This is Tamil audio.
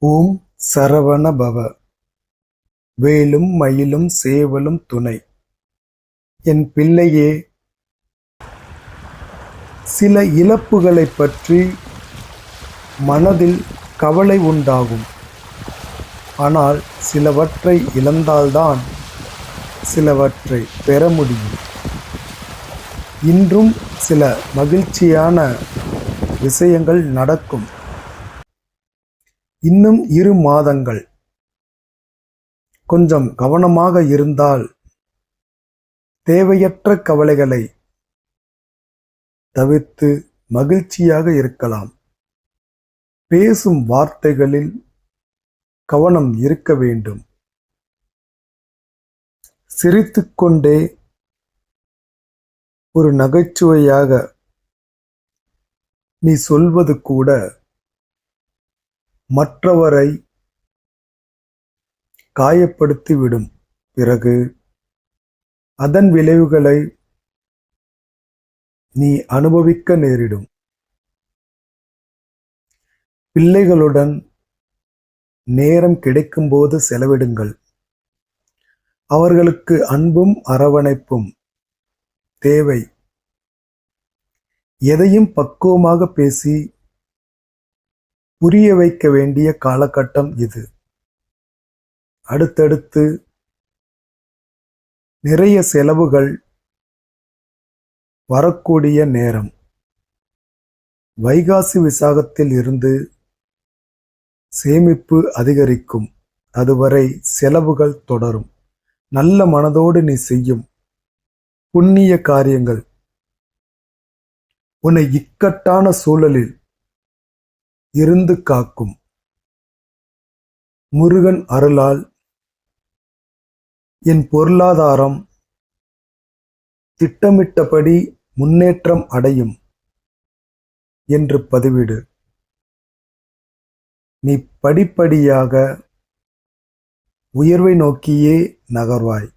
ஓம் சரவண பவ. வேலும் மயிலும் சேவலும் துணை. என் பிள்ளையே, சில இழப்புகளைப் பற்றி மனதில் கவலை உண்டாகும். ஆனால் சிலவற்றை இழந்தால்தான் சிலவற்றை பெற முடியும். இன்றும் சில மகிழ்ச்சியான விஷயங்கள் நடக்கும். இன்னும் 2 மாதங்கள் கொஞ்சம் கவனமாக இருந்தால் தேவையற்ற கவலைகளை தவிர்த்து மகிழ்ச்சியாக இருக்கலாம். பேசும் வார்த்தைகளில் கவனம் இருக்க வேண்டும். சிரித்துக்கொண்டே ஒரு நகைச்சுவையாக நீ சொல்வது கூட மற்றவரை காயப்படுத்திவிடும். பிறகு அதன் விளைவுகளை நீ அனுபவிக்க நேரிடும். பிள்ளைகளுடன் நேரம் கிடைக்கும்போது செலவிடுங்கள். அவர்களுக்கு அன்பும் அரவணைப்பும் தேவை. எதையும் பக்குவமாக பேசி புரிய வைக்க வேண்டிய காலகட்டம் இது. அடுத்தடுத்து நிறைய செலவுகள் வரக்கூடிய நேரம். வைகாசி விசாகத்தில் இருந்து சேமிப்பு அதிகரிக்கும். அதுவரை செலவுகள் தொடரும். நல்ல மனதோடு நீ செய்யும் புண்ணிய காரியங்கள் உன்னை இக்கட்டான சூழலில் இருந்து காக்கும். முருகன் அருளால் என் பொருளாதாரம் திட்டமிட்டபடி முன்னேற்றம் அடையும் என்று பதிவிடு. நீ படிப்படியாக உயர்வை நோக்கியே நகர்வாய்.